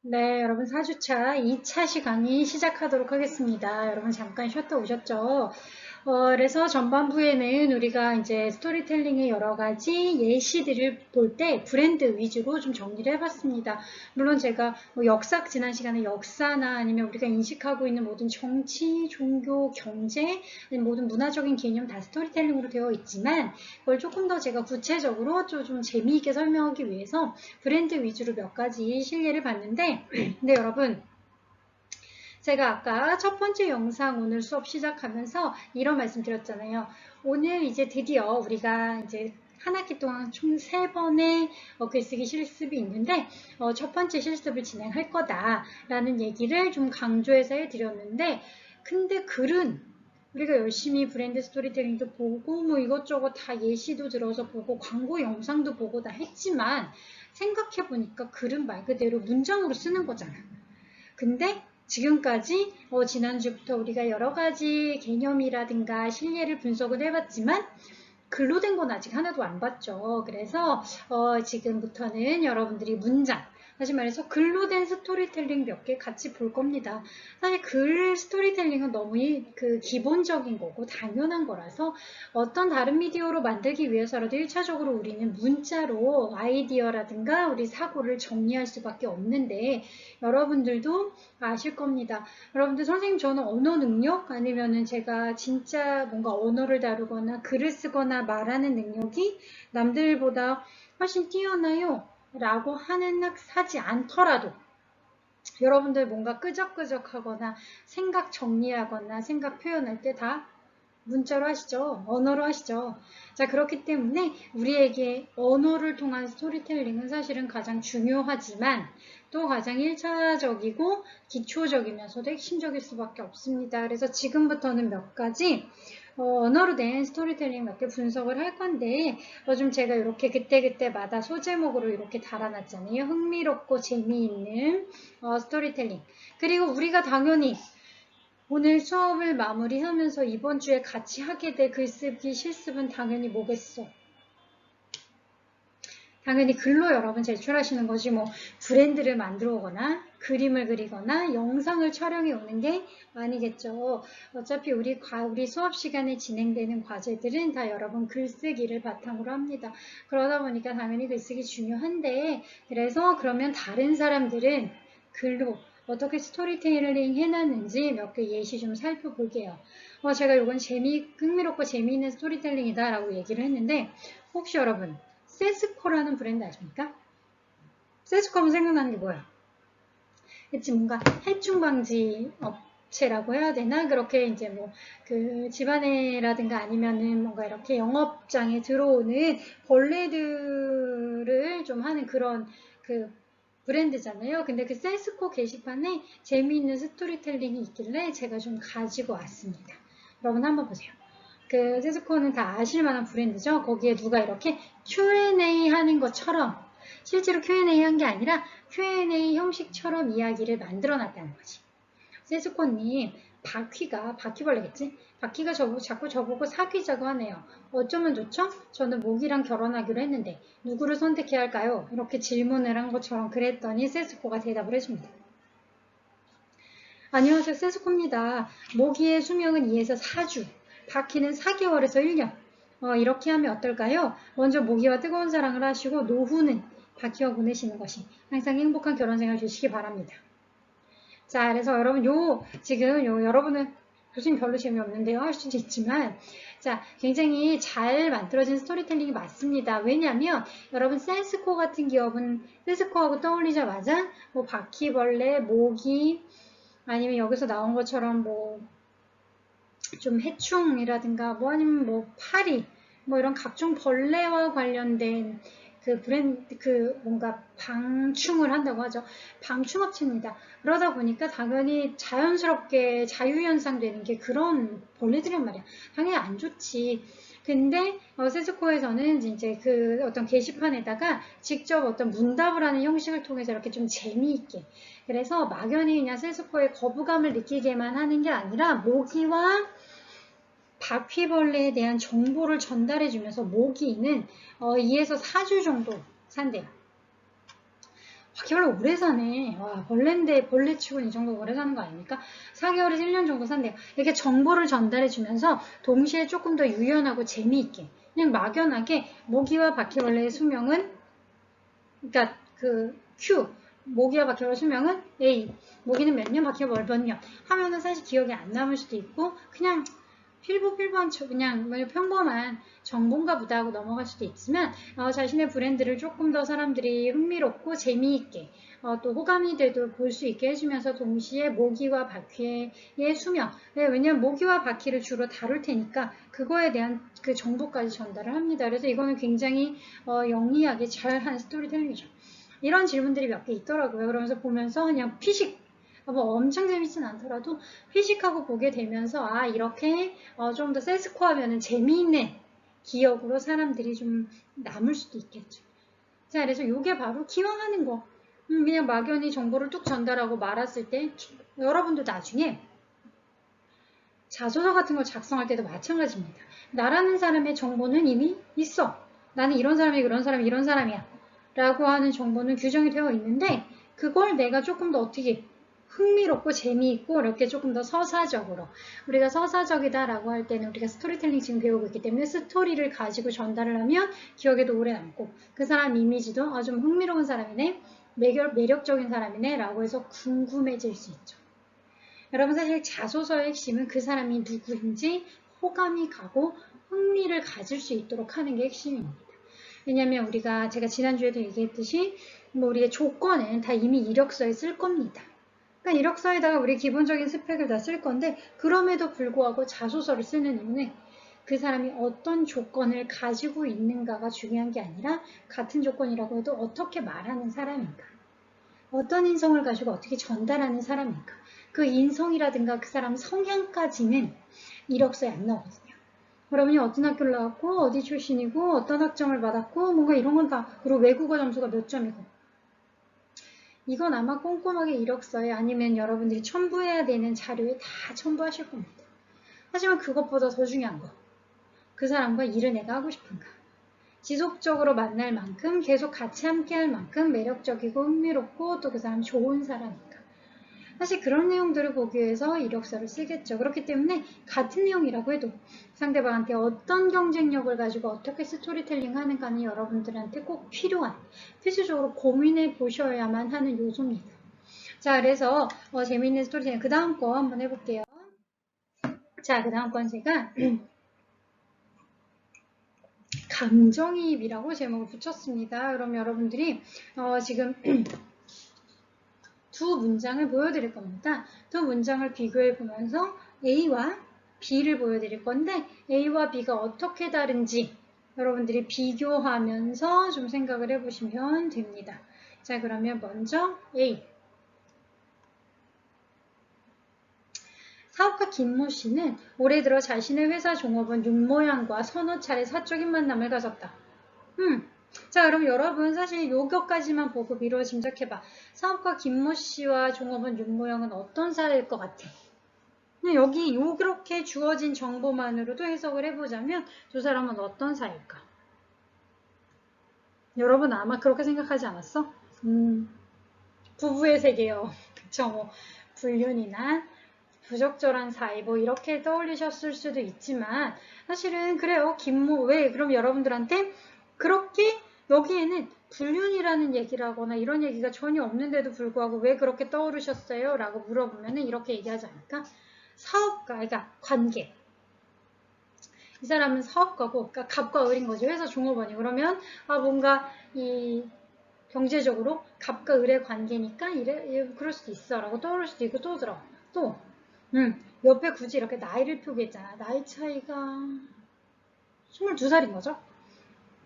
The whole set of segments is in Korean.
네, 여러분 4주차 2차 시간이 시작하도록 하겠습니다. 여러분 잠깐 쉬었다 오셨죠? 그래서 전반부에는 우리가 이제 스토리텔링의 여러 가지 예시들을 볼 때 브랜드 위주로 좀 정리를 해봤습니다. 물론 제가 뭐 지난 시간에 역사나 아니면 우리가 인식하고 있는 모든 정치, 종교, 경제, 모든 문화적인 개념 다 스토리텔링으로 되어 있지만 그걸 조금 더 제가 구체적으로 좀 재미있게 설명하기 위해서 브랜드 위주로 몇 가지 실례를 봤는데 근데 여러분 제가 아까 첫 번째 영상 오늘 수업 시작하면서 이런 말씀 드렸잖아요. 오늘 이제 드디어 우리가 이제 한 학기 동안 총 3번의 글쓰기 실습이 있는데 첫 번째 실습을 진행할 거다라는 얘기를 좀 강조해서 해드렸는데 근데 글은 우리가 열심히 브랜드 스토리텔링도 보고 뭐 이것저것 다 예시도 들어서 보고 광고 영상도 보고 다 했지만 생각해보니까 글은 말 그대로 문장으로 쓰는 거잖아. 근데 지금까지 지난주부터 우리가 여러 가지 개념이라든가 실례를 분석을 해봤지만 글로 된 건 아직 하나도 안 봤죠. 그래서 지금부터는 여러분들이 문장, 다시 말해서 글로 된 스토리텔링 몇 개 같이 볼 겁니다. 사실 글 스토리텔링은 너무 기본적인 거고 당연한 거라서 어떤 다른 미디어로 만들기 위해서라도 1차적으로 우리는 문자로 아이디어라든가 우리 사고를 정리할 수밖에 없는데 여러분들도 아실 겁니다. 여러분들 선생님 저는 언어 능력 아니면은 제가 진짜 뭔가 언어를 다루거나 글을 쓰거나 말하는 능력이 남들보다 훨씬 뛰어나요 라고 하지 않더라도 여러분들 뭔가 끄적끄적하거나 생각 정리하거나 생각 표현할 때 다 문자로 하시죠. 언어로 하시죠. 자, 그렇기 때문에 우리에게 언어를 통한 스토리텔링은 사실은 가장 중요하지만 또 가장 1차적이고 기초적이면서도 핵심적일 수밖에 없습니다. 그래서 지금부터는 몇 가지 언어로 된 스토리텔링 몇 개 분석을 할 건데 좀 제가 이렇게 그때그때마다 소제목으로 이렇게 달아놨잖아요. 흥미롭고 재미있는 스토리텔링. 그리고 우리가 당연히 오늘 수업을 마무리하면서 이번 주에 같이 하게 될 글쓰기 실습은 당연히 뭐겠어? 당연히 글로 여러분 제출하시는 것이 뭐 브랜드를 만들어 오거나 그림을 그리거나 영상을 촬영해 오는 게 아니겠죠. 어차피 우리 수업 시간에 진행되는 과제들은 다 여러분 글쓰기를 바탕으로 합니다. 그러다 보니까 당연히 글쓰기 중요한데 그래서 그러면 다른 사람들은 글로 어떻게 스토리텔링 해놨는지 몇 개 예시 좀 살펴볼게요. 제가 이건 흥미롭고 재미있는 스토리텔링이다 라고 얘기를 했는데 혹시 여러분 세스코라는 브랜드 아십니까? 세스코 하면 생각나는 게 뭐야? 그치, 뭔가 해충 방지 업체라고 해야 되나? 그렇게 이제 뭐 그 집안에라든가 아니면은 뭔가 이렇게 영업장에 들어오는 벌레들을 좀 하는 그런 그 브랜드잖아요. 근데 그 세스코 게시판에 재미있는 스토리텔링이 있길래 제가 좀 가지고 왔습니다. 여러분 한번 보세요. 그 세스코는 다 아실만한 브랜드죠. 거기에 누가 이렇게 Q&A 하는 것처럼 실제로 Q&A 한 게 아니라 Q&A 형식처럼 이야기를 만들어 놨다는 거지. 세스코님, 바퀴벌레겠지? 바퀴가 자꾸 저보고 사귀자고 하네요. 어쩌면 좋죠? 저는 모기랑 결혼하기로 했는데 누구를 선택해야 할까요? 이렇게 질문을 한 것처럼 그랬더니 세스코가 대답을 해줍니다. 안녕하세요, 세스코입니다. 모기의 수명은 2에서 4주, 바퀴는 4개월에서 1년. 이렇게 하면 어떨까요? 먼저 모기와 뜨거운 사랑을 하시고 노후는 바퀴와 보내시는 것이 항상 행복한 결혼생활 되시기 바랍니다. 자, 그래서 여러분 지금 여러분은 교수님 별로 재미없는데요 할 수도 있지만 자, 굉장히 잘 만들어진 스토리텔링이 맞습니다. 왜냐하면 여러분 세스코 같은 기업은 세스코하고 떠올리자마자 뭐 바퀴벌레, 모기 아니면 여기서 나온 것처럼 뭐 좀 해충이라든가 뭐 아니면 뭐 파리 뭐 이런 각종 벌레와 관련된 그 뭔가 방충을 한다고 하죠. 방충업체입니다. 그러다 보니까 당연히 자연스럽게 자유현상 되는 게 그런 벌레들이란 말이야. 당연히 안 좋지. 근데 세스코에서는 이제 그 어떤 게시판에다가 직접 어떤 문답을 하는 형식을 통해서 이렇게 좀 재미있게 그래서 막연히 그냥 세스코에 거부감을 느끼게만 하는 게 아니라 모기와 바퀴벌레에 대한 정보를 전달해주면서 모기는 2에서 4주 정도 산대요. 바퀴벌레 오래 사네. 와, 벌레인데 벌레 치고는 이 정도 오래 사는 거 아닙니까? 4개월에서 1년 정도 산대요. 이렇게 정보를 전달해 주면서 동시에 조금 더 유연하고 재미있게 그냥 막연하게 모기와 바퀴벌레의 수명은 그러니까 그 Q 모기와 바퀴벌레 수명은 A 모기는 몇 년, 바퀴벌레 몇 년 하면은 사실 기억이 안 남을 수도 있고 그냥 필보필보한 그냥 평범한 정보인가 보다 하고 넘어갈 수도 있지만 자신의 브랜드를 조금 더 사람들이 흥미롭고 재미있게 또 호감이 돼도 볼 수 있게 해주면서 동시에 모기와 바퀴의 수명 왜냐면 모기와 바퀴를 주로 다룰 테니까 그거에 대한 그 정보까지 전달을 합니다. 그래서 이거는 굉장히 영리하게 잘한 스토리텔링이죠. 이런 질문들이 몇 개 있더라고요. 그러면서 보면서 그냥 피식 뭐 엄청 재밌진 않더라도 회식하고 보게 되면서 이렇게 좀 더 세스코하면은 재미있는 기억으로 사람들이 좀 남을 수도 있겠죠. 자, 그래서 이게 바로 기왕하는 거. 그냥 막연히 정보를 뚝 전달하고 말았을 때 여러분도 나중에 자소서 같은 걸 작성할 때도 마찬가지입니다. 나라는 사람의 정보는 이미 있어. 나는 이런 사람이 그런 사람이 이런 사람이야. 라고 하는 정보는 규정이 되어 있는데 그걸 내가 조금 더 어떻게 흥미롭고 재미있고 이렇게 조금 더 서사적으로 우리가 서사적이다라고 할 때는 우리가 스토리텔링 지금 배우고 있기 때문에 스토리를 가지고 전달을 하면 기억에도 오래 남고 그 사람 이미지도 좀 흥미로운 사람이네 매력적인 사람이네 라고 해서 궁금해질 수 있죠. 여러분 사실 자소서의 핵심은 그 사람이 누구인지 호감이 가고 흥미를 가질 수 있도록 하는 게 핵심입니다. 왜냐하면 제가 지난주에도 얘기했듯이 우리의 조건은 다 이미 이력서에 쓸 겁니다. 그러니까 이력서에다가 우리 기본적인 스펙을 다 쓸 건데 그럼에도 불구하고 자소서를 쓰는 이유는 그 사람이 어떤 조건을 가지고 있는가가 중요한 게 아니라 같은 조건이라고 해도 어떻게 말하는 사람인가 어떤 인성을 가지고 어떻게 전달하는 사람인가 그 인성이라든가 그 사람 성향까지는 이력서에 안 나오거든요. 여러분이 어떤 학교를 나왔고 어디 출신이고 어떤 학점을 받았고 뭔가 이런 건 다 그리고 외국어 점수가 몇 점이고 이건 아마 꼼꼼하게 이력서에 아니면 여러분들이 첨부해야 되는 자료에 다 첨부하실 겁니다. 하지만 그것보다 더 중요한 거. 그 사람과 일을 내가 하고 싶은가. 지속적으로 만날 만큼 계속 같이 함께 할 만큼 매력적이고 흥미롭고 또 그 사람 좋은 사람인가. 사실 그런 내용들을 보기 위해서 이력서를 쓰겠죠. 그렇기 때문에 같은 내용이라고 해도 상대방한테 어떤 경쟁력을 가지고 어떻게 스토리텔링 하는가는 여러분들한테 꼭 필요한 필수적으로 고민해 보셔야만 하는 요소입니다. 자, 그래서 재미있는 스토리텔링 그 다음 거 한번 해볼게요. 자, 그 다음 건 제가 감정이입이라고 제목을 붙였습니다. 그럼 여러분들이 지금 두 문장을 보여드릴 겁니다. 두 문장을 비교해 보면서 A와 B를 보여드릴 건데 A와 B가 어떻게 다른지 여러분들이 비교하면서 좀 생각을 해보시면 됩니다. 자, 그러면 먼저 A. 사업가 김모 씨는 올해 들어 자신의 회사 종업원 윤모양과 서너 차례 사적인 만남을 가졌다. 자, 그럼 여러분 사실 요것까지만 보고 미루어 짐작해봐. 사업가 김모 씨와 종업원 윤모양은 어떤 사이일 것 같아? 여기 이렇게 주어진 정보만으로도 해석을 해보자면 두 사람은 어떤 사이일까? 여러분 아마 그렇게 생각하지 않았어? 부부의 세계요. 그쵸? 뭐 불륜이나 부적절한 사이 뭐 이렇게 떠올리셨을 수도 있지만 사실은 그래요. 김모 왜? 그럼 여러분들한테 그렇게 여기에는 불륜이라는 얘기를 하거나 이런 얘기가 전혀 없는데도 불구하고 왜 그렇게 떠오르셨어요? 라고 물어보면 이렇게 얘기하지 않을까? 사업가, 그러니까 관계. 이 사람은 사업가고, 그러니까 갑과 을인 거죠. 회사 종업원이. 그러면 뭔가 이 경제적으로 갑과 을의 관계니까 그럴 수도 있어 라고 떠오를 수도 있고 또 들어. 또 옆에 굳이 이렇게 나이를 표기했잖아. 나이 차이가 22살인 거죠.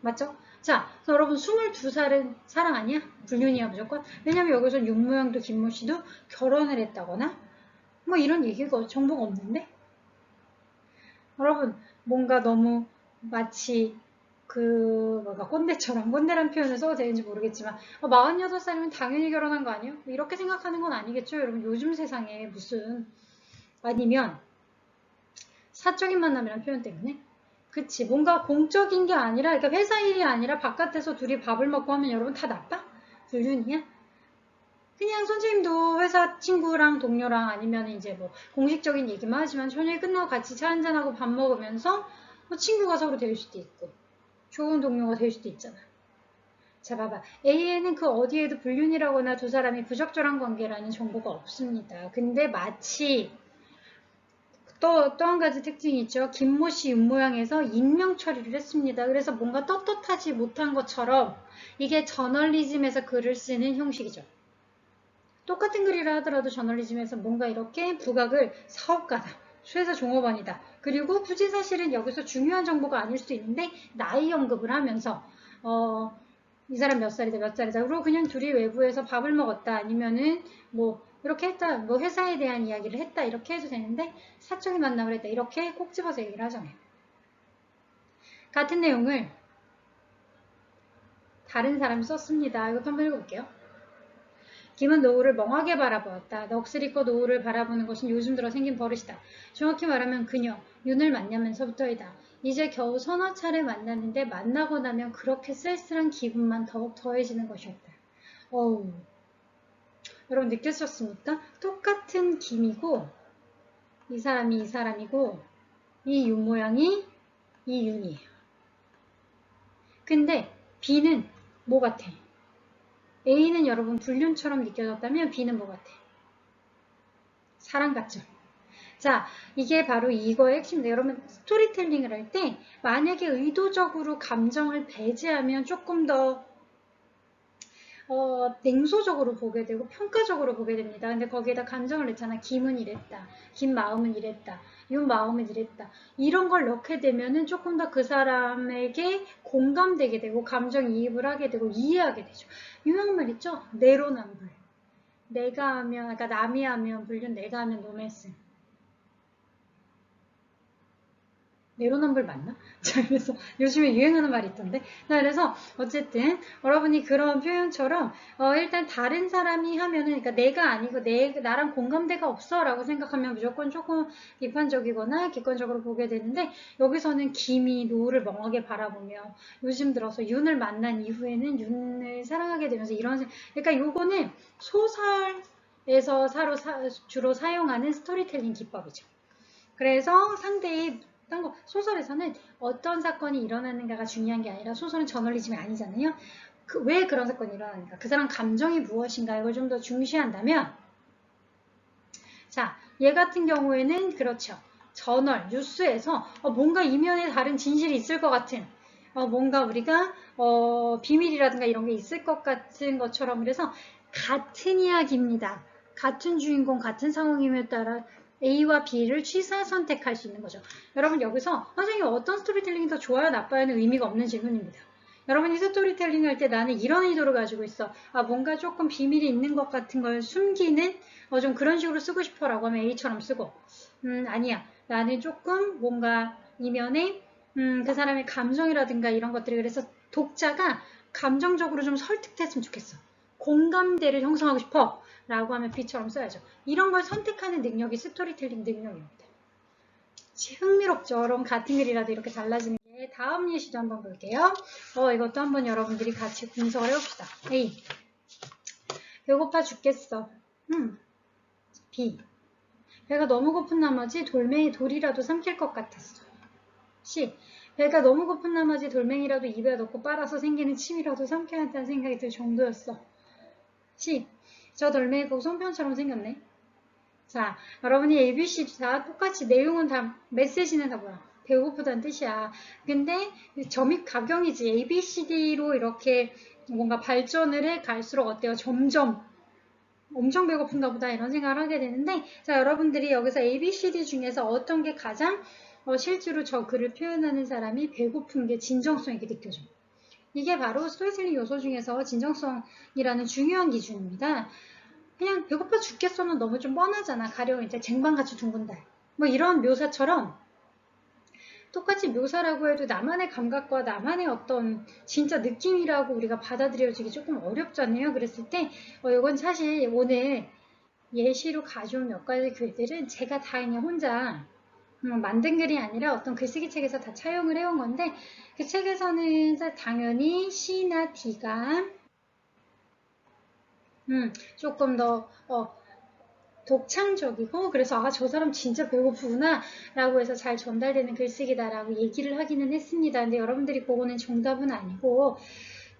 맞죠? 자, 여러분 22살은 사랑 아니야? 불륜이야 무조건? 왜냐면 여기서 윤모양도 김모씨도 결혼을 했다거나 뭐 이런 얘기가 정보가 없는데? 여러분 뭔가 너무 마치 꼰대처럼 꼰대란 표현을 써도 되는지 모르겠지만 46살이면 당연히 결혼한 거 아니에요? 이렇게 생각하는 건 아니겠죠? 여러분 요즘 세상에 무슨 아니면 사적인 만남이라는 표현 때문에 그치 뭔가 공적인 게 아니라 그러니까 회사 일이 아니라 바깥에서 둘이 밥을 먹고 하면 여러분 다 나빠? 불륜이야? 그냥 선생님도 회사 친구랑 동료랑 아니면 이제 뭐 공식적인 얘기만 하지만 저녁에 끝나고 같이 차 한잔하고 밥 먹으면서 뭐 친구가 서로 될 수도 있고 좋은 동료가 될 수도 있잖아. 자, 봐봐. A에는 그 어디에도 불륜이라거나 두 사람이 부적절한 관계라는 정보가 없습니다. 근데 마치 또 한 가지 특징이 있죠. 김모 씨 윤모양에서 익명 처리를 했습니다. 그래서 뭔가 떳떳하지 못한 것처럼 이게 저널리즘에서 글을 쓰는 형식이죠. 똑같은 글이라 하더라도 저널리즘에서 뭔가 이렇게 부각을 사업가다, 회사 종업원이다. 그리고 굳이 사실은 여기서 중요한 정보가 아닐 수도 있는데 나이 언급을 하면서 이 사람 몇 살이다 몇 살이다. 그리고 그냥 둘이 외부에서 밥을 먹었다 아니면은 뭐 이렇게 했다. 뭐 회사에 대한 이야기를 했다. 이렇게 해도 되는데 사적인 만남을 했다. 이렇게 꼭 집어서 얘기를 하잖아요. 같은 내용을 다른 사람이 썼습니다. 이것도 한번 읽어볼게요. 김은 노을을 멍하게 바라보았다. 넋을 잃고 노을을 바라보는 것은 요즘 들어 생긴 버릇이다. 정확히 말하면 그녀, 윤을 만나면서부터이다. 이제 겨우 서너 차례 만났는데 만나고 나면 그렇게 쓸쓸한 기분만 더욱 더해지는 것이었다. 어우, 여러분 느끼셨습니까? 똑같은 김이고 이 사람이 이 사람이고 이 윤 모양이 이 윤이에요. 근데 B는 뭐 같아? A는 여러분 불륜처럼 느껴졌다면 B는 뭐 같아? 사랑 같죠? 자, 이게 바로 이거의 핵심인데 여러분 스토리텔링을 할 때 만약에 의도적으로 감정을 배제하면 조금 더 냉소적으로 보게 되고 평가적으로 보게 됩니다. 근데 거기에다 감정을 넣잖아. 김은 이랬다. 김 마음은 이랬다. 윤 마음은 이랬다. 이런 걸 넣게 되면은 조금 더 그 사람에게 공감되게 되고 감정이입을 하게 되고 이해하게 되죠. 유명한 말 있죠? 내로남불. 내가 하면, 그러니까 남이 하면 불륜, 내가 하면 로맨스. 내로남불 맞나? 자, 그래서 요즘에 유행하는 말이 있던데. 자, 그래서 어쨌든 여러분이 그런 표현처럼 일단 다른 사람이 하면은 그러니까 내가 아니고 나랑 공감대가 없어라고 생각하면 무조건 조금 비판적이거나 객관적으로 보게 되는데 여기서는 김이 노을을 멍하게 바라보며 요즘 들어서 윤을 만난 이후에는 윤을 사랑하게 되면서 그러니까 요거는 소설에서 주로 사용하는 스토리텔링 기법이죠. 그래서 상대의 소설에서는 어떤 사건이 일어나는가가 중요한 게 아니라 소설은 저널리즘이 아니잖아요. 왜 그런 사건이 일어나는가? 그 사람 감정이 무엇인가? 이걸 좀 더 중시한다면 자, 얘 같은 경우에는 그렇죠. 뉴스에서 뭔가 이면에 다른 진실이 있을 것 같은 뭔가 우리가 비밀이라든가 이런 게 있을 것 같은 것처럼 그래서 같은 이야기입니다. 같은 주인공, 같은 상황임에 따라 A와 B를 취사 선택할 수 있는 거죠. 여러분 여기서 선생님 어떤 스토리텔링이 더 좋아요, 나빠요는 의미가 없는 질문입니다. 여러분이 스토리텔링 할 때 나는 이런 의도를 가지고 있어. 뭔가 조금 비밀이 있는 것 같은 걸 숨기는 좀 그런 식으로 쓰고 싶어라고 하면 A처럼 쓰고 아니야. 나는 조금 뭔가 이면에 그 사람의 감정이라든가 이런 것들이 그래서 독자가 감정적으로 좀 설득됐으면 좋겠어. 공감대를 형성하고 싶어 라고 하면 B처럼 써야죠. 이런 걸 선택하는 능력이 스토리텔링 능력입니다. 흥미롭죠? 여러분 같은 글이라도 이렇게 달라지는 게 다음 예시도 한번 볼게요. 이것도 한번 여러분들이 같이 분석을 해봅시다. A. 배고파 죽겠어. B. 배가 너무 고픈 나머지 돌이라도 삼킬 것 같았어. C. 배가 너무 고픈 나머지 돌멩이라도 입에 넣고 빨아서 생기는 침이라도 삼켜야 한다는 생각이 들 정도였어. C. 저 돌멩이 꼭 송편처럼 생겼네. 자, 여러분이 ABC 다 똑같이 내용은 다 메시지는 다 뭐야? 배고프다는 뜻이야. 근데 점입 가경이지. ABCD로 이렇게 뭔가 발전을 해 갈수록 어때요? 점점 엄청 배고픈가 보다 이런 생각을 하게 되는데 자, 여러분들이 여기서 ABCD 중에서 어떤 게 가장 실제로 저 글을 표현하는 사람이 배고픈 게 진정성 있게 느껴져. 이게 바로 스토리텔링 요소 중에서 진정성이라는 중요한 기준입니다. 그냥 배고파 죽겠어는 너무 좀 뻔하잖아. 가령 이제 쟁반같이 둥근 달. 뭐 이런 묘사처럼 똑같이 묘사라고 해도 나만의 감각과 나만의 어떤 진짜 느낌이라고 우리가 받아들여지기 조금 어렵잖아요. 그랬을 때 이건 사실 오늘 예시로 가져온 몇 가지 글들은 제가 다 그냥 혼자 만든 글이 아니라 어떤 글쓰기 책에서 다 차용을 해온 건데 그 책에서는 당연히 C나 D가 조금 더 독창적이고 그래서 아, 저 사람 진짜 배고프구나 라고 해서 잘 전달되는 글쓰기다 라고 얘기를 하기는 했습니다. 근데 여러분들이 그거는 정답은 아니고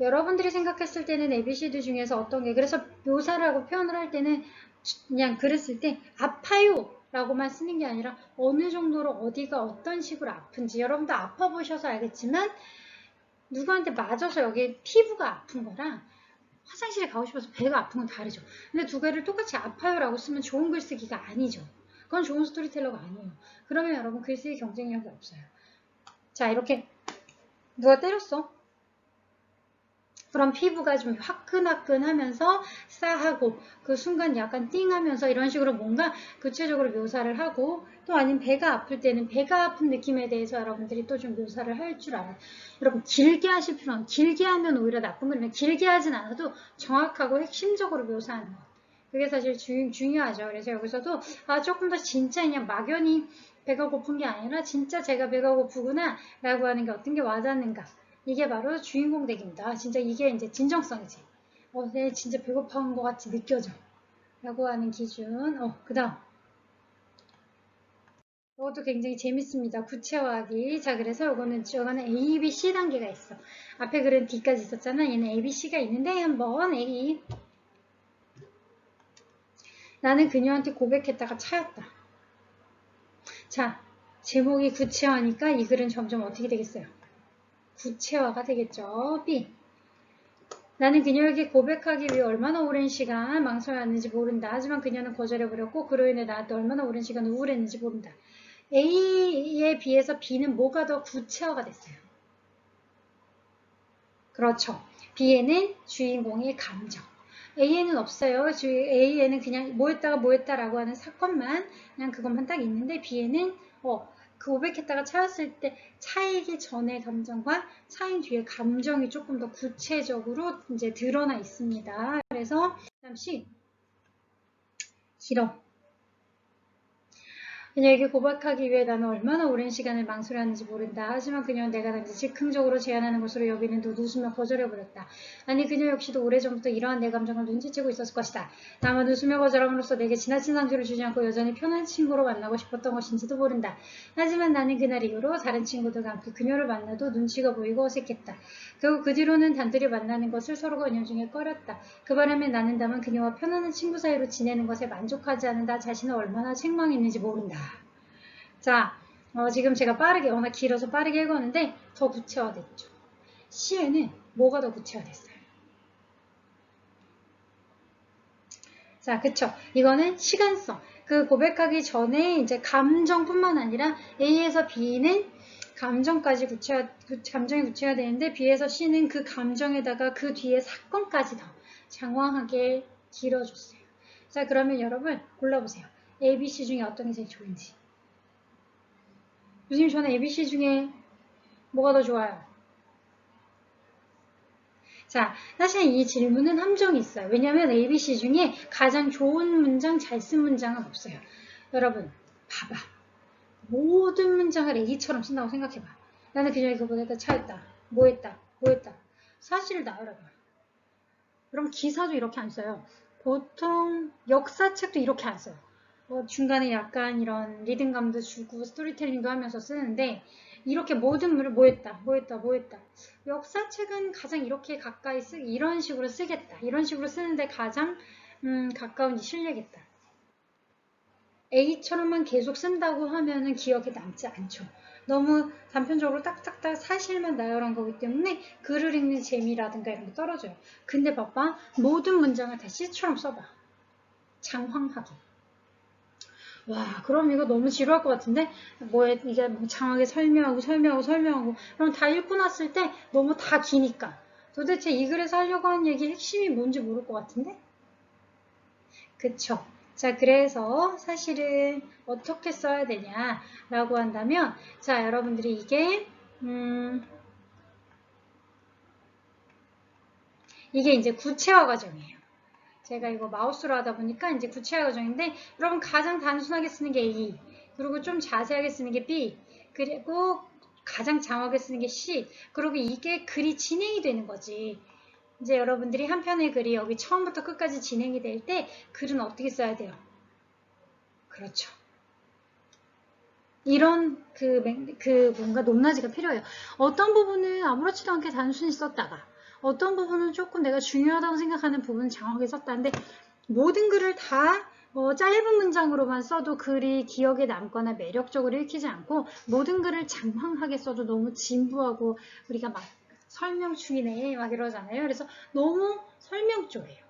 여러분들이 생각했을 때는 ABCD 중에서 어떤 게 그래서 묘사를 하고 표현을 할 때는 그냥 글을 쓸 때 아파요 라고만 쓰는 게 아니라 어느 정도로 어디가 어떤 식으로 아픈지 여러분도 아파 보셔서 알겠지만 누구한테 맞아서 여기 피부가 아픈 거랑 화장실에 가고 싶어서 배가 아픈 건 다르죠. 근데 두 개를 똑같이 아파요라고 쓰면 좋은 글쓰기가 아니죠. 그건 좋은 스토리텔러가 아니에요. 그러면 여러분 글쓰기 경쟁력이 없어요. 자, 이렇게 누가 때렸어? 그럼 피부가 좀 화끈화끈하면서 싸하고 그 순간 약간 띵하면서 이런 식으로 뭔가 구체적으로 묘사를 하고 또 아니면 배가 아플 때는 배가 아픈 느낌에 대해서 여러분들이 또 좀 묘사를 할 줄 알아요. 여러분 길게 하실 필요는 길게 하면 오히려 나쁜 거면 길게 하진 않아도 정확하고 핵심적으로 묘사하는 것. 그게 사실 중요하죠. 그래서 여기서도 아 조금 더 진짜 그냥 막연히 배가 고픈 게 아니라 진짜 제가 배가 고프구나 라고 하는 게 어떤 게 와닿는가. 이게 바로 주인공 덱입니다. 진짜 이게 이제 진정성이지. 내 진짜 배고파한 것 같이 느껴져. 라고 하는 기준. 그 다음. 이것도 굉장히 재밌습니다. 구체화하기. 자, 그래서 이거는 A, B, C 단계가 있어. 앞에 글은 D까지 있었잖아. 얘는 A, B, C가 있는데 한번 A. 나는 그녀한테 고백했다가 차였다. 자, 제목이 구체화니까 이 글은 점점 어떻게 되겠어요? 구체화가 되겠죠. B. 나는 그녀에게 고백하기 위해 얼마나 오랜 시간 망설였는지 모른다. 하지만 그녀는 거절해버렸고 그로 인해 나한테 얼마나 오랜 시간 우울했는지 모른다. A에 비해서 B는 뭐가 더 구체화가 됐어요. 그렇죠. B에는 주인공의 감정. A에는 없어요. A에는 그냥 뭐 했다라고 하는 사건만 그냥 그것만 딱 있는데 B에는 그 고백했다가 차였을 때 차이기 전의 감정과 차인 뒤의 감정이 조금 더 구체적으로 이제 드러나 있습니다. 그래서 잠시 길어. 그녀에게 고백하기 위해 나는 얼마나 오랜 시간을 망설였는지 모른다. 하지만 그녀는 내가 단지 즉흥적으로 제안하는 것으로 여기는 듯 웃으며 거절해버렸다. 아니 그녀 역시도 오래전부터 이러한 내 감정을 눈치채고 있었을 것이다. 다만 웃으며 거절함으로써 내게 지나친 상처를 주지 않고 여전히 편한 친구로 만나고 싶었던 것인지도 모른다. 하지만 나는 그날 이후로 다른 친구들과 함께 그녀를 만나도 눈치가 보이고 어색했다. 결국 그 뒤로는 단둘이 만나는 것을 서로가 은연중에 꺼렸다. 그 바람에 나는 다만 그녀와 편안한 친구 사이로 지내는 것에 만족하지 않은 나 자신을 얼마나 책망했는지 모른다. 자, 지금 제가 워낙 길어서 빠르게 읽었는데 더 구체화됐죠. C에는 뭐가 더 구체화됐어요? 자, 그쵸. 이거는 시간성. 그 고백하기 전에 이제 감정뿐만 아니라 A에서 B는 감정이 구체화되는데 B에서 C는 그 감정에다가 그 뒤에 사건까지 더 장황하게 길어줬어요. 자, 그러면 여러분 골라보세요. A, B, C 중에 어떤 게 제일 좋은지. 교수님 저는 ABC 중에 뭐가 더 좋아요? 자, 사실 이 질문은 함정이 있어요. 왜냐하면 ABC 중에 가장 좋은 문장, 잘 쓴 문장은 없어요. 여러분, 봐봐. 모든 문장을 A처럼 쓴다고 생각해봐. 나는 그녀의 그보다 차였다. 뭐했다. 사실을 나열해봐. 그럼 기사도 이렇게 안 써요. 보통 역사책도 이렇게 안 써요. 중간에 약간 이런 리듬감도 주고 스토리텔링도 하면서 쓰는데 이렇게 모든 물을 뭐했다. 역사책은 가장 이렇게 가까이 이런 식으로 쓰겠다. 이런 식으로 쓰는데 가장 가까운 실력이겠다. A처럼만 계속 쓴다고 하면은 기억에 남지 않죠. 너무 단편적으로 딱딱딱 사실만 나열한 거기 때문에 글을 읽는 재미라든가 이런 게 떨어져요. 근데 봐봐. 모든 문장을 다 C처럼 써봐. 장황하게. 와, 그럼 이거 너무 지루할 것 같은데? 이게 장하게 설명하고. 그럼 다 읽고 났을 때 너무 다 기니까. 도대체 이 글에서 하려고 하는 얘기 핵심이 뭔지 모를 것 같은데? 그쵸. 자, 그래서 사실은 어떻게 써야 되냐라고 한다면, 자, 여러분들이 이게 이제 구체화 과정이에요. 제가 이거 마우스로 하다 보니까 이제 구체화 과정인데, 여러분 가장 단순하게 쓰는 게 A, 그리고 좀 자세하게 쓰는 게 B, 그리고 가장 장하게 쓰는 게 C, 그리고 이게 글이 진행이 되는 거지. 이제 여러분들이 한 편의 글이 여기 처음부터 끝까지 진행이 될 때 글은 어떻게 써야 돼요? 그렇죠. 이런 뭔가 높낮이가 필요해요. 어떤 부분은 아무렇지도 않게 단순히 썼다가 어떤 부분은 조금 내가 중요하다고 생각하는 부분은 장황하게 썼다는데 모든 글을 다 짧은 문장으로만 써도 글이 기억에 남거나 매력적으로 읽히지 않고 모든 글을 장황하게 써도 너무 진부하고 우리가 막 설명충이네 막 이러잖아요. 그래서 너무 설명조예요.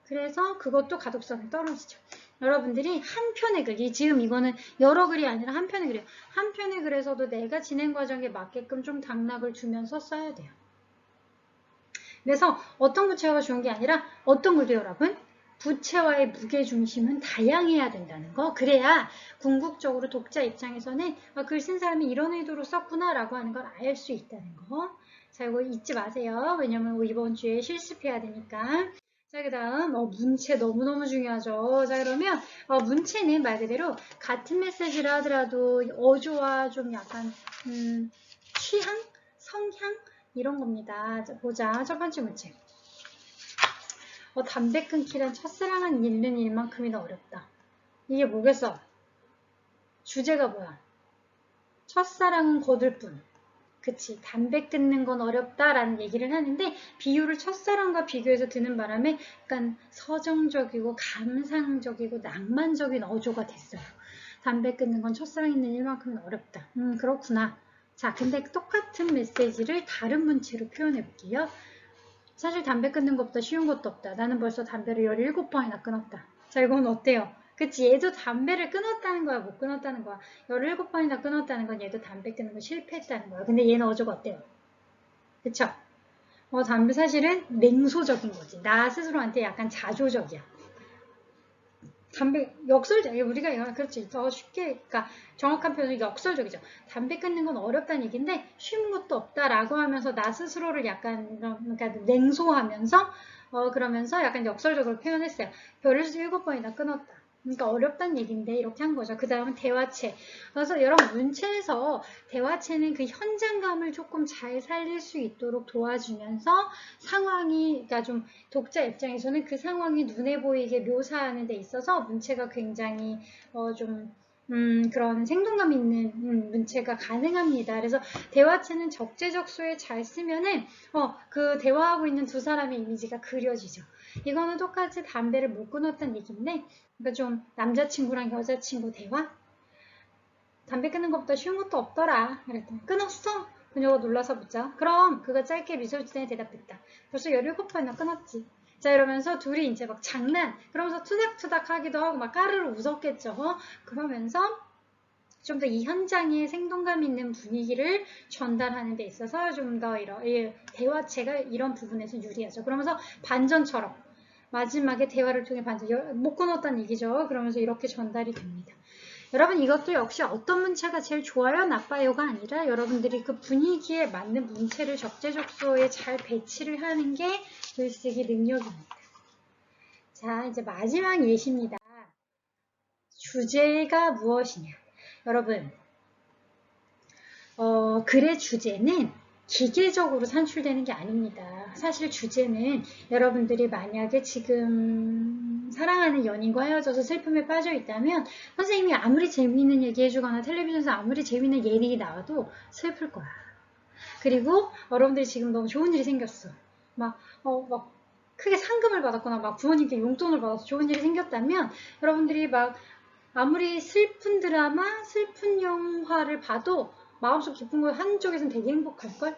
그래서 그것도 가독성이 떨어지죠. 여러분들이 한 편의 글, 지금 이거는 여러 글이 아니라 한 편의 글이에요. 한 편의 글에서도 내가 진행 과정에 맞게끔 좀 당락을 두면서 써야 돼요. 그래서 어떤 부채화가 좋은 게 아니라 어떤 글도 여러분 부채화의 무게중심은 다양해야 된다는 거. 그래야 궁극적으로 독자 입장에서는 글 쓴 사람이 이런 의도로 썼구나 라고 하는 걸 알 수 있다는 거. 자, 이거 잊지 마세요. 왜냐면 이번 주에 실습해야 되니까. 자, 그 다음 문체 너무너무 중요하죠. 자, 그러면 문체는 말 그대로 같은 메시지를 하더라도 어조와 좀 약간 취향, 성향 이런 겁니다. 자, 보자. 첫 번째 문제. 담배 끊기란 첫사랑은 잃는 일만큼이나 어렵다. 이게 뭐겠어? 주제가 뭐야? 첫사랑은 거둘 뿐. 그치, 담배 끊는 건 어렵다라는 얘기를 하는데 비유를 첫사랑과 비교해서 드는 바람에 약간 서정적이고 감상적이고 낭만적인 어조가 됐어요. 담배 끊는 건 첫사랑 있는 일만큼은 어렵다. 그렇구나. 자, 근데 똑같은 메시지를 다른 문체로 표현해 볼게요. 사실 담배 끊는 것보다 쉬운 것도 없다. 나는 벌써 담배를 17번이나 끊었다. 자, 이건 어때요? 그치, 얘도 담배를 끊었다는 거야, 못 끊었다는 거야. 17번이나 끊었다는 건 얘도 담배 끊는 거 실패했다는 거야. 근데 얘는 어조가 어때요? 그쵸? 담배 사실은 냉소적인 거지. 나 스스로한테 약간 자조적이야. 담배 역설적 우리가 그렇지 더 쉽게 그러니까 정확한 표현은 역설적이죠. 담배 끊는 건 어렵다는 얘기인데 쉬운 것도 없다라고 하면서 나 스스로를 약간 그러니까 냉소하면서 그러면서 약간 역설적으로 표현했어요. 별을 7번이나 끊었다. 그러니까 어렵다는 얘기인데 이렇게 한 거죠. 그 다음은 대화체. 그래서 여러분 문체에서 대화체는 그 현장감을 조금 잘 살릴 수 있도록 도와주면서 상황이 그러니까 좀 독자 입장에서는 그 상황이 눈에 보이게 묘사하는 데 있어서 문체가 굉장히 좀 그런 생동감 있는 문체가 가능합니다. 그래서 대화체는 적재적소에 잘 쓰면은 그 대화하고 있는 두 사람의 이미지가 그려지죠. 이거는 똑같이 담배를 못 끊었다는 얘기인데 그러니까 좀 남자친구랑 여자친구 대화? 담배 끊는 것보다 쉬운 것도 없더라. 그랬더니 끊었어? 그녀가 놀라서 묻자. 그럼 그가 짧게 미소 짓더니 대답했다. 벌써 17번이나 끊었지. 자 이러면서 둘이 이제 막 장난 그러면서 투닥투닥 하기도 하고 막 까르르 웃었겠죠. 그러면서 좀 더 이 현장에 생동감 있는 분위기를 전달하는 데 있어서 좀 더 이런 대화체가 이런 부분에서 유리하죠. 그러면서 반전처럼 마지막에 대화를 통해 반전 못 끊었다는 얘기죠. 그러면서 이렇게 전달이 됩니다. 여러분 이것도 역시 어떤 문체가 제일 좋아요 나빠요가 아니라 여러분들이 그 분위기에 맞는 문체를 적재적소에 잘 배치를 하는 게 글쓰기 능력입니다. 자 이제 마지막 예시입니다. 주제가 무엇이냐 여러분 글의 주제는 기계적으로 산출되는 게 아닙니다. 사실 주제는 여러분들이 만약에 지금 사랑하는 연인과 헤어져서 슬픔에 빠져 있다면 선생님이 아무리 재미있는 얘기 해주거나 텔레비전에서 아무리 재미있는 예능이 나와도 슬플 거야. 그리고 여러분들이 지금 너무 좋은 일이 생겼어. 막 크게 상금을 받았거나 막 부모님께 용돈을 받아서 좋은 일이 생겼다면 여러분들이 막 아무리 슬픈 드라마, 슬픈 영화를 봐도 마음속 깊은 걸 한쪽에서는 되게 행복할걸?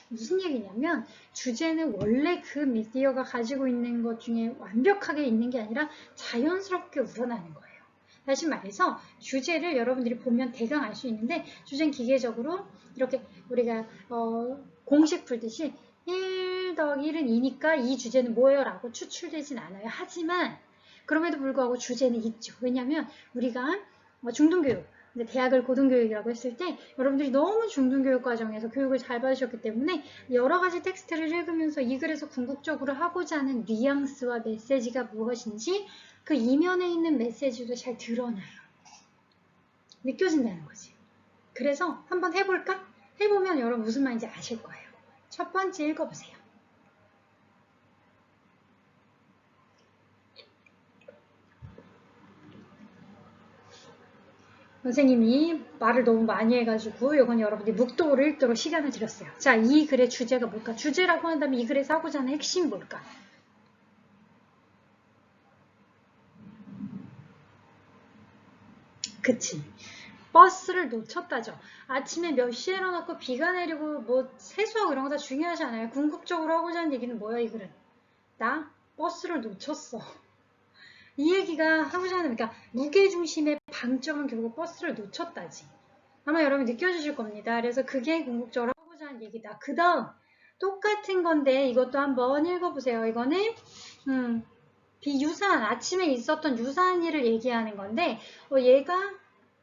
무슨 얘기냐면 주제는 원래 그 미디어가 가지고 있는 것 중에 완벽하게 있는 게 아니라 자연스럽게 우러나는 거예요. 다시 말해서 주제를 여러분들이 보면 대강 알 수 있는데 주제는 기계적으로 이렇게 우리가 공식 풀듯이 1 더하기 1은 2니까 이 주제는 뭐예요? 라고 추출되진 않아요. 하지만 그럼에도 불구하고 주제는 있죠. 왜냐하면 우리가 중등교육, 대학을 고등교육이라고 했을 때 여러분들이 너무 중등교육 과정에서 교육을 잘 받으셨기 때문에 여러 가지 텍스트를 읽으면서 이 글에서 궁극적으로 하고자 하는 뉘앙스와 메시지가 무엇인지 그 이면에 있는 메시지도 잘 드러나요. 느껴진다는 거지. 그래서 한번 해볼까? 해보면 여러분 무슨 말인지 아실 거예요. 첫 번째 읽어보세요. 선생님이 말을 너무 많이 해가지고 이건 여러분들이 묵독으로 읽도록 시간을 드렸어요. 자, 이 글의 주제가 뭘까? 주제라고 한다면 이 글에서 하고자 하는 핵심이 뭘까? 그치. 버스를 놓쳤다죠. 아침에 몇 시에 일어났고 비가 내리고 뭐 세수하고 이런 거 다 중요하지 않아요. 궁극적으로 하고자 하는 얘기는 뭐야 이 글은? 나 버스를 놓쳤어. 이 얘기가 하고자 하는 그러니까 무게중심의 방점은 결국 버스를 놓쳤다지. 아마 여러분 느껴주실 겁니다. 그래서 그게 궁극적으로 하고자 하는 얘기다. 그 다음 똑같은 건데 이것도 한번 읽어보세요. 이거는 비유사한 아침에 있었던 유사한 일을 얘기하는 건데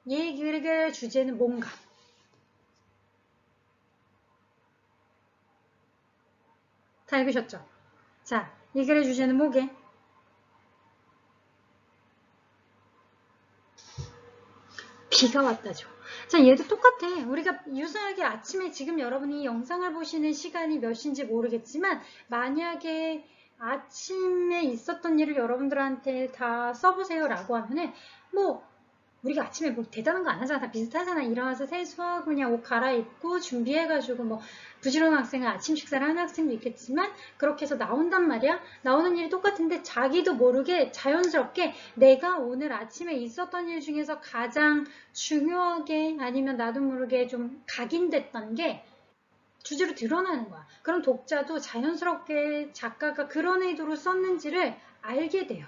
얘 글의 주제는 뭔가 다 읽으셨죠? 자, 이 글의 주제는 뭐게? 비가 왔다죠. 자, 얘도 똑같아. 우리가 유사하게 아침에 지금 여러분이 영상을 보시는 시간이 몇 시인지 모르겠지만 만약에 아침에 있었던 일을 여러분들한테 다 써보세요 라고 하면은 뭐 우리가 아침에 뭐 대단한 거 안 하잖아. 다 비슷하잖아. 일어나서 세수하고 그냥 옷 갈아입고 준비해가지고 뭐 부지런한 학생은 아침 식사를 하는 학생도 있겠지만 그렇게 해서 나온단 말이야. 나오는 일이 똑같은데 자기도 모르게 자연스럽게 내가 오늘 아침에 있었던 일 중에서 가장 중요하게 아니면 나도 모르게 좀 각인됐던 게 주제로 드러나는 거야. 그럼 독자도 자연스럽게 작가가 그런 의도로 썼는지를 알게 돼요.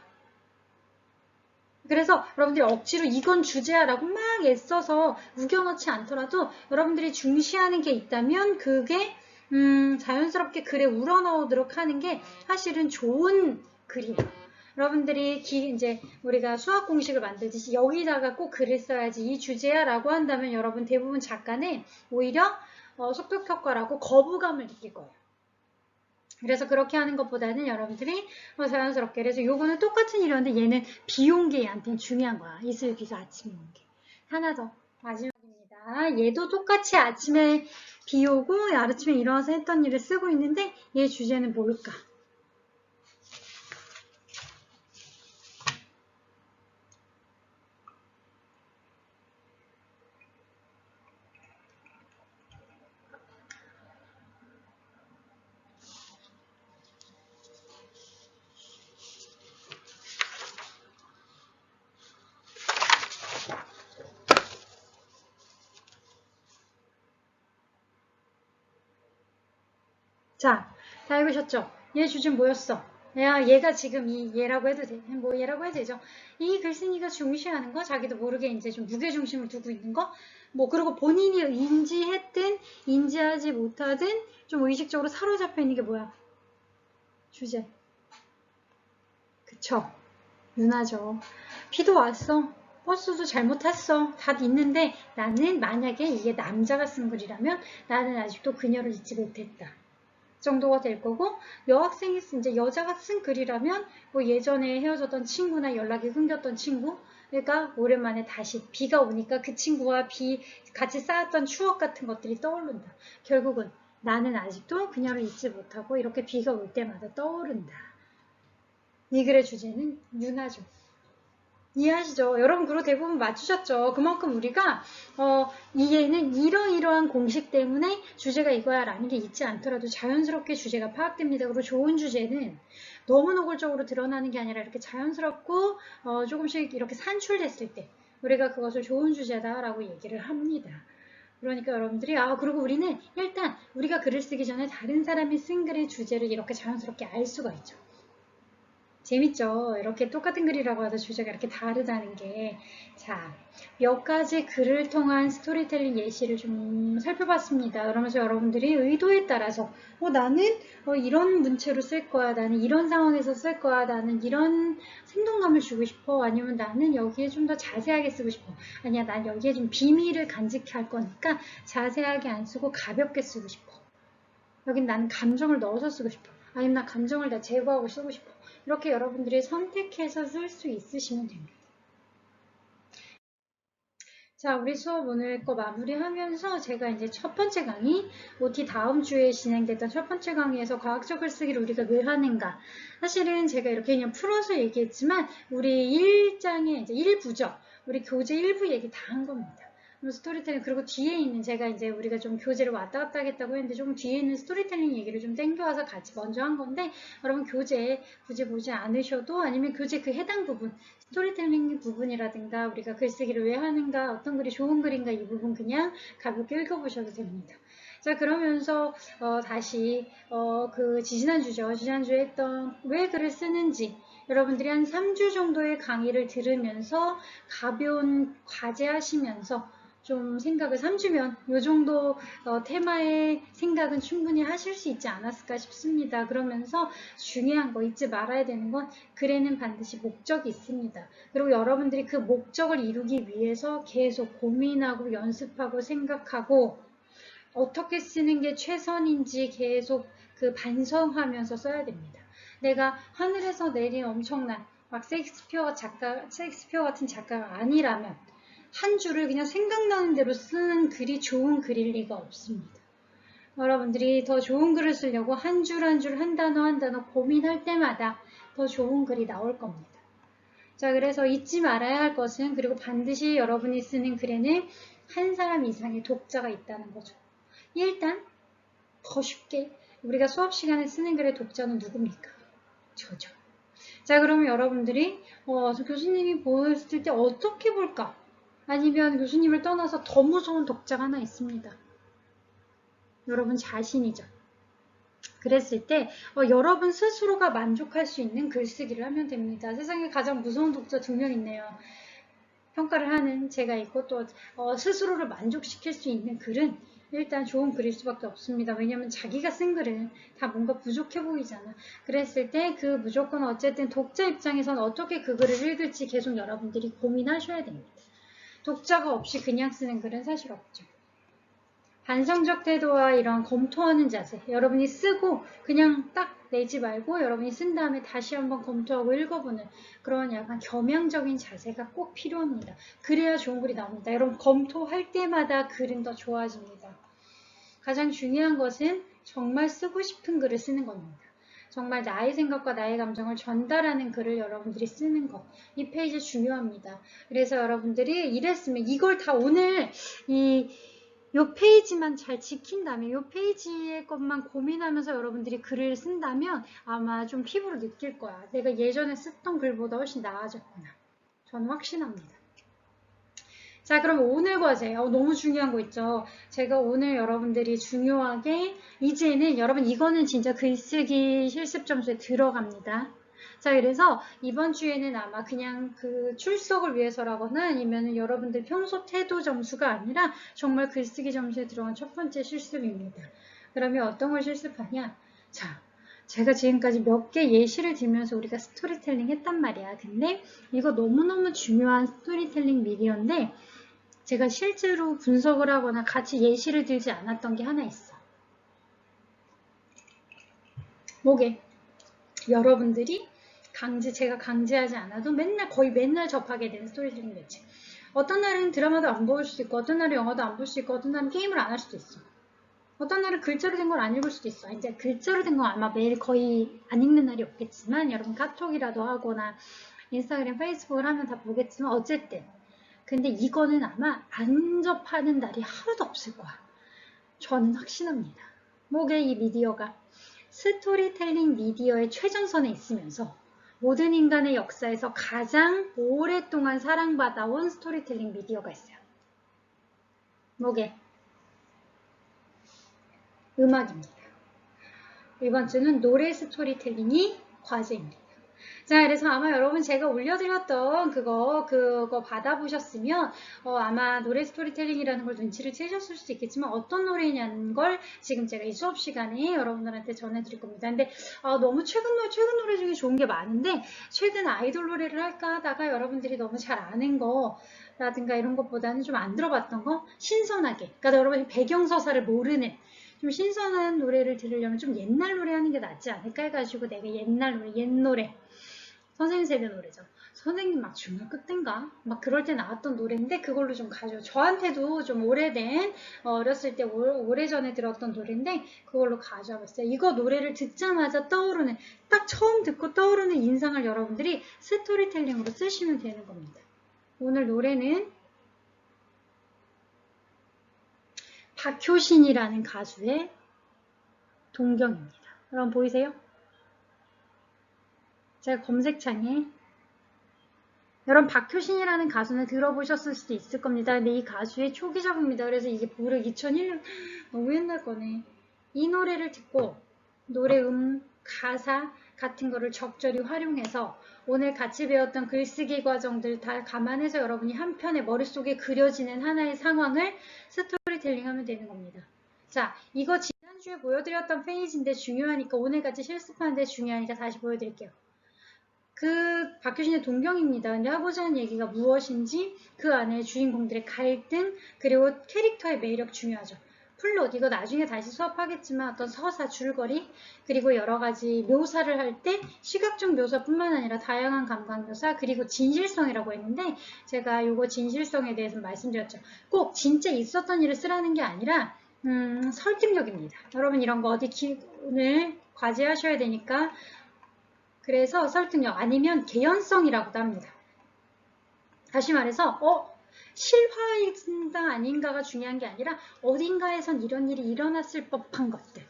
그래서 여러분들이 억지로 이건 주제야 라고 막 애써서 우겨넣지 않더라도 여러분들이 중시하는 게 있다면 그게 자연스럽게 글에 우러나오도록 하는 게 사실은 좋은 글이에요. 여러분들이 이제 우리가 수학 공식을 만들듯이 여기다가 꼭 글을 써야지 이 주제야 라고 한다면 여러분 대부분 작가는 오히려 속독 효과라고 거부감을 느낄 거예요. 그래서 그렇게 하는 것보다는 여러분들이 자연스럽게 그래서 요거는 똑같은 일이었는데 얘는 비 온 게 얘한테는 중요한 거야. 이슬 비가 아침에 온 게. 하나 더 마지막입니다. 얘도 똑같이 아침에 비 오고 아침에 일어나서 했던 일을 쓰고 있는데 얘 주제는 뭘까? 자, 다 읽으셨죠? 얘 주제는 뭐였어? 얘가 지금 얘라고 해도 돼. 뭐 얘라고 해도 되죠. 이 글쓴이가 중시하는 거, 자기도 모르게 이제 좀 무게중심을 두고 있는 거, 뭐 그리고 본인이 인지했든 인지하지 못하든 좀 의식적으로 사로잡혀 있는 게 뭐야? 주제. 그쵸? 윤하죠. 비도 왔어. 버스도 잘못 탔어. 다 있는데 나는 만약에 이게 남자가 쓴 글이라면 나는 아직도 그녀를 잊지 못했다. 정도가 될 거고 여학생이 쓴 이제 여자가 쓴 글이라면 뭐 예전에 헤어졌던 친구나 연락이 끊겼던 친구 그러니까 오랜만에 다시 비가 오니까 그 친구와 같이 쌓았던 추억 같은 것들이 떠오른다. 결국은 나는 아직도 그녀를 잊지 못하고 이렇게 비가 올 때마다 떠오른다. 이 글의 주제는 윤하죠. 이해하시죠? 여러분 그리고 대부분 맞추셨죠? 그만큼 우리가 이해는 이러이러한 공식 때문에 주제가 이거야 라는 게 있지 않더라도 자연스럽게 주제가 파악됩니다. 그리고 좋은 주제는 너무 노골적으로 드러나는 게 아니라 이렇게 자연스럽고 조금씩 이렇게 산출됐을 때 우리가 그것을 좋은 주제다라고 얘기를 합니다. 그러니까 여러분들이 그리고 우리는 일단 우리가 글을 쓰기 전에 다른 사람이 쓴 글의 주제를 이렇게 자연스럽게 알 수가 있죠. 재밌죠? 이렇게 똑같은 글이라고 하도 주제가 이렇게 다르다는 게. 자, 몇 가지 글을 통한 스토리텔링 예시를 좀 살펴봤습니다. 그러면서 여러분들이 의도에 따라서 나는 이런 문체로 쓸 거야. 나는 이런 상황에서 쓸 거야. 나는 이런 생동감을 주고 싶어. 아니면 나는 여기에 좀 더 자세하게 쓰고 싶어. 아니야, 난 여기에 좀 비밀을 간직해 할 거니까 자세하게 안 쓰고 가볍게 쓰고 싶어. 여긴 난 감정을 넣어서 쓰고 싶어. 아니면 나 감정을 다 제거하고 쓰고 싶어. 이렇게 여러분들이 선택해서 쓸 수 있으시면 됩니다. 자, 우리 수업 오늘 거 마무리하면서 제가 이제 첫 번째 강의, OT 다음 주에 진행됐던 첫 번째 강의에서 과학적 글쓰기를 우리가 왜 하는가. 사실은 제가 이렇게 그냥 풀어서 얘기했지만, 우리 1장에 이제 1부죠. 우리 교재 일부 얘기 다 한 겁니다. 스토리텔링, 그리고 뒤에 있는, 제가 이제 우리가 좀 교재를 왔다 갔다 하겠다고 했는데 조금 뒤에 있는 스토리텔링 얘기를 좀 땡겨와서 같이 먼저 한 건데, 여러분 교재 굳이 보지 않으셔도, 아니면 교재 그 해당 부분, 스토리텔링 부분이라든가 우리가 글쓰기를 왜 하는가, 어떤 글이 좋은 글인가, 이 부분 그냥 가볍게 읽어보셔도 됩니다. 자, 그러면서 다시 그 지지난주죠. 지난주에 했던 왜 글을 쓰는지, 여러분들이 한 3주 정도의 강의를 들으면서 가벼운 과제 하시면서 좀 생각을 3주면 이 정도 테마의 생각은 충분히 하실 수 있지 않았을까 싶습니다. 그러면서 중요한 거 잊지 말아야 되는 건 글에는 반드시 목적이 있습니다. 그리고 여러분들이 그 목적을 이루기 위해서 계속 고민하고 연습하고 생각하고 어떻게 쓰는 게 최선인지 계속 그 반성하면서 써야 됩니다. 내가 하늘에서 내린 엄청난 막 셰익스피어 같은 작가가 아니라면 한 줄을 그냥 생각나는 대로 쓰는 글이 좋은 글일 리가 없습니다. 여러분들이 더 좋은 글을 쓰려고 한 줄 한 줄 한 단어 한 단어 고민할 때마다 더 좋은 글이 나올 겁니다. 자, 그래서 잊지 말아야 할 것은, 그리고 반드시 여러분이 쓰는 글에는 한 사람 이상의 독자가 있다는 거죠. 일단 더 쉽게 우리가 수업 시간에 쓰는 글의 독자는 누굽니까? 저죠. 자, 그러면 여러분들이 교수님이 보였을 때 어떻게 볼까? 아니면 교수님을 떠나서 더 무서운 독자가 하나 있습니다. 여러분 자신이죠. 그랬을 때 여러분 스스로가 만족할 수 있는 글쓰기를 하면 됩니다. 세상에 가장 무서운 독자 2명 있네요. 평가를 하는 제가 있고, 또 스스로를 만족시킬 수 있는 글은 일단 좋은 글일 수밖에 없습니다. 왜냐하면 자기가 쓴 글은 다 뭔가 부족해 보이잖아. 그랬을 때 그 무조건 어쨌든 독자 입장에서는 어떻게 그 글을 읽을지 계속 여러분들이 고민하셔야 됩니다. 독자가 없이 그냥 쓰는 글은 사실 없죠. 반성적 태도와 이런 검토하는 자세, 여러분이 쓰고 그냥 딱 내지 말고 여러분이 쓴 다음에 다시 한번 검토하고 읽어보는 그런 약간 겸양적인 자세가 꼭 필요합니다. 그래야 좋은 글이 나옵니다. 여러분 검토할 때마다 글은 더 좋아집니다. 가장 중요한 것은 정말 쓰고 싶은 글을 쓰는 겁니다. 정말 나의 생각과 나의 감정을 전달하는 글을 여러분들이 쓰는 것. 이 페이지 중요합니다. 그래서 여러분들이 이랬으면 이걸 다 오늘 요 페이지만 잘 지킨다면, 요 페이지의 것만 고민하면서 여러분들이 글을 쓴다면 아마 좀 피부로 느낄 거야. 내가 예전에 썼던 글보다 훨씬 나아졌구나. 저는 확신합니다. 자, 그럼 오늘 과제 너무 중요한 거 있죠. 제가 오늘 여러분들이 중요하게 이제는 여러분 이거는 진짜 글쓰기 실습 점수에 들어갑니다. 자, 그래서 이번 주에는 아마 그냥 그 출석을 위해서라거나 아니면 여러분들 평소 태도 점수가 아니라 정말 글쓰기 점수에 들어간 첫 번째 실습입니다. 그러면 어떤 걸 실습하냐? 자, 제가 지금까지 몇 개 예시를 들면서 우리가 스토리텔링 했단 말이야. 근데 이거 너무너무 중요한 스토리텔링 미디어인데 제가 실제로 분석을 하거나 같이 예시를 들지 않았던 게 하나 있어. 뭐게? 여러분들이 제가 강제하지 않아도 거의 맨날 접하게 되는 스토리텔링 매체. 어떤 날은 드라마도 안 볼 수도 있고, 어떤 날은 영화도 안 볼 수 있고, 어떤 날은 게임을 안 할 수도 있어. 어떤 날은 글자로 된 걸 안 읽을 수도 있어. 이제 글자로 된 건 아마 매일 거의 안 읽는 날이 없겠지만, 여러분 카톡이라도 하거나 인스타그램, 페이스북을 하면 다 보겠지만, 어쨌든. 근데 이거는 아마 안 접하는 날이 하루도 없을 거야. 저는 확신합니다. 뭐게 이 미디어가? 스토리텔링 미디어의 최전선에 있으면서 모든 인간의 역사에서 가장 오랫동안 사랑받아온 스토리텔링 미디어가 있어요. 뭐게? 음악입니다. 이번 주는 노래 스토리텔링이 과제입니다. 자, 그래서 아마 여러분 제가 올려드렸던 그거 받아보셨으면 아마 노래 스토리텔링이라는 걸 눈치를 채셨을 수도 있겠지만 어떤 노래냐는 걸 지금 제가 이 수업 시간에 여러분들한테 전해드릴 겁니다. 근데 너무 최근 노래 중에 좋은 게 많은데 최근 아이돌 노래를 할까 하다가 여러분들이 너무 잘 아는 거라든가 이런 것보다는 좀 안 들어봤던 거 신선하게, 그러니까 여러분이 배경서사를 모르는 좀 신선한 노래를 들으려면 좀 옛날 노래 하는 게 낫지 않을까 해가지고 내가 옛 노래 선생님 세대 노래죠. 선생님 막 중학교 때인가? 막 그럴 때 나왔던 노래인데 그걸로 좀 가져. 저한테도 좀 오래된 어렸을 때 오래전에 들었던 노래인데 그걸로 가져와 봤어요. 이거 노래를 듣자마자 떠오르는, 딱 처음 듣고 떠오르는 인상을 여러분들이 스토리텔링으로 쓰시면 되는 겁니다. 오늘 노래는 박효신이라는 가수의 동경입니다. 여러분 보이세요? 제가 검색창에 여러분 박효신이라는 가수는 들어보셨을 수도 있을 겁니다. 근데 이 가수의 초기작입니다. 그래서 이게 무려 2001년 너무 옛날 거네. 이 노래를 듣고 노래 가사 같은 거를 적절히 활용해서 오늘 같이 배웠던 글쓰기 과정들 다 감안해서 여러분이 한편의 머릿속에 그려지는 하나의 상황을 스토리텔링 하면 되는 겁니다. 자, 이거 지난주에 보여드렸던 페이지인데 중요하니까 오늘같이 실습하는데 중요하니까 다시 보여드릴게요. 그 박효신의 동경입니다. 근데 하고자 하는 얘기가 무엇인지 그 안에 주인공들의 갈등 그리고 캐릭터의 매력 중요하죠. 플롯 이거 나중에 다시 수업하겠지만 어떤 서사 줄거리 그리고 여러 가지 묘사를 할 때 시각적 묘사뿐만 아니라 다양한 감각 묘사 그리고 진실성이라고 했는데 제가 요거 진실성에 대해서 말씀드렸죠. 꼭 진짜 있었던 일을 쓰라는 게 아니라 설득력입니다. 여러분 이런 거 어디 오늘 과제하셔야 되니까 그래서 설득력 아니면 개연성이라고도 합니다. 다시 말해서 실화인가 아닌가가 중요한 게 아니라 어딘가에선 이런 일이 일어났을 법한 것들.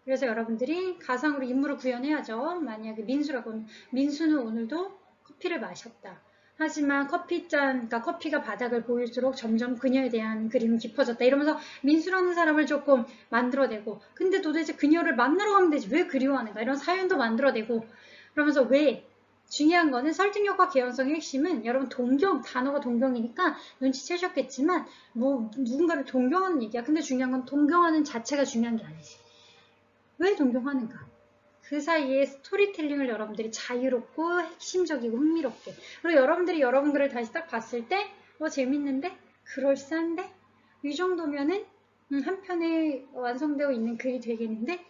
그래서 여러분들이 가상으로 인물을 구현해야죠. 만약에 민수라고 하면 민수는 오늘도 커피를 마셨다. 하지만 그러니까 커피가 바닥을 보일수록 점점 그녀에 대한 그림이 깊어졌다. 이러면서 민수라는 사람을 조금 만들어내고 근데 도대체 그녀를 만나러 가면 되지 왜 그리워하는가 이런 사연도 만들어내고 그러면서 왜 중요한 거는 설득력과 개연성의 핵심은 여러분 단어가 동경이니까 눈치채셨겠지만 뭐 누군가를 동경하는 얘기야. 근데 중요한 건 동경하는 자체가 중요한 게 아니지. 왜 동경하는가? 그 사이에 스토리텔링을 여러분들이 자유롭고 핵심적이고 흥미롭게 그리고 여러분들이 여러분 글을 다시 딱 봤을 때 재밌는데? 그럴싸한데? 이 정도면은 한 편에 완성되어 있는 글이 되겠는데?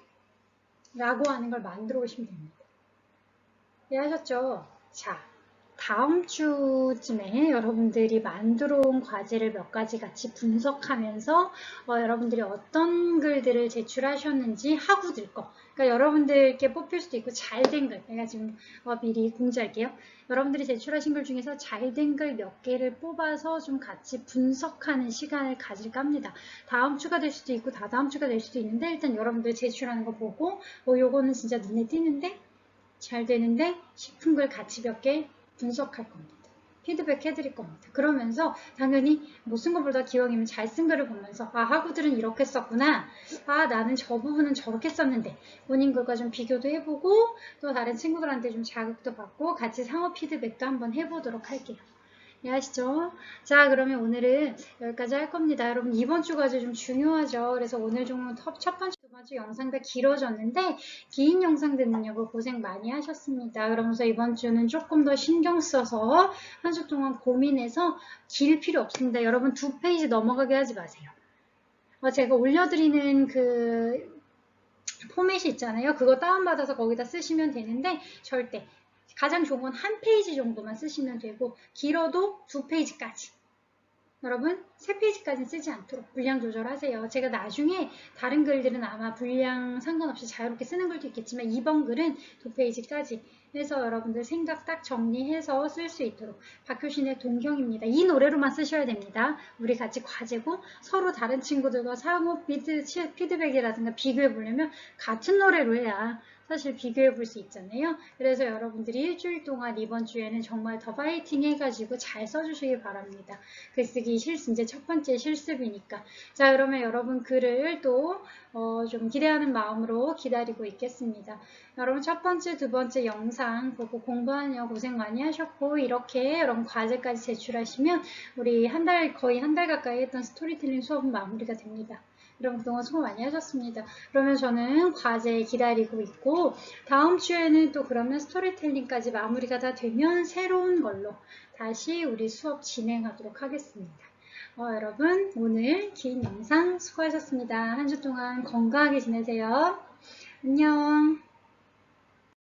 라고 하는 걸 만들어 오시면 됩니다. 이해하셨죠? 자, 다음 주쯤에 여러분들이 만들어 온 과제를 몇 가지 같이 분석하면서 여러분들이 어떤 글들을 제출하셨는지 하고들 거. 그러니까 여러분들께 뽑힐 수도 있고 잘된 글. 내가 지금 미리 공지할게요. 여러분들이 제출하신 글 중에서 잘된 글 몇 개를 뽑아서 좀 같이 분석하는 시간을 가질까 합니다. 다음 주가 될 수도 있고 다다음 주가 될 수도 있는데 일단 여러분들 제출하는 거 보고 요거는 진짜 눈에 띄는데 잘 되는데 싶은 글 같이 몇 개 분석할 겁니다. 피드백 해드릴 겁니다. 그러면서 당연히 못 쓴 것보다 기왕이면 잘 쓴 글을 보면서 하구들은 이렇게 썼구나. 나는 저 부분은 저렇게 썼는데 본인 글과 좀 비교도 해보고 또 다른 친구들한테 좀 자극도 받고 같이 상호 피드백도 한번 해보도록 할게요. 이해하시죠? 자, 그러면 오늘은 여기까지 할 겁니다. 여러분 이번 주 과제 좀 중요하죠. 그래서 오늘 좀 첫 번째, 두 번째 영상 다 길어졌는데 긴 영상 듣는 여부 고생 많이 하셨습니다. 그러면서 이번 주는 조금 더 신경 써서 한 주 동안 고민해서 길 필요 없습니다. 여러분 2페이지 넘어가게 하지 마세요. 제가 올려드리는 그 포맷이 있잖아요. 그거 다운받아서 거기다 쓰시면 되는데 절대 가장 좋은 건 한 페이지 정도만 쓰시면 되고 길어도 2페이지까지 여러분 3페이지까지는 쓰지 않도록 분량 조절하세요. 제가 나중에 다른 글들은 아마 분량 상관없이 자유롭게 쓰는 글도 있겠지만 이번 글은 2페이지까지 해서 여러분들 생각 딱 정리해서 쓸 수 있도록 박효신의 동경입니다. 이 노래로만 쓰셔야 됩니다. 우리 같이 과제고 서로 다른 친구들과 상호 피드백이라든가 비교해 보려면 같은 노래로 해야 사실 비교해 볼 수 있잖아요. 그래서 여러분들이 일주일 동안 이번 주에는 정말 더 파이팅 해가지고 잘 써주시기 바랍니다. 글쓰기 이제 첫 번째 실습이니까. 자, 그러면 여러분 글을 또 좀 기대하는 마음으로 기다리고 있겠습니다. 여러분 첫 번째, 두 번째 영상 보고 공부하느라 고생 많이 하셨고 이렇게 여러분 과제까지 제출하시면 우리 거의 한 달 가까이 했던 스토리텔링 수업은 마무리가 됩니다. 여러분 그동안 수고 많이 하셨습니다. 그러면 저는 과제 기다리고 있고 다음 주에는 또 그러면 스토리텔링까지 마무리가 다 되면 새로운 걸로 다시 우리 수업 진행하도록 하겠습니다. 여러분 오늘 긴 영상 수고하셨습니다. 한 주 동안 건강하게 지내세요. 안녕.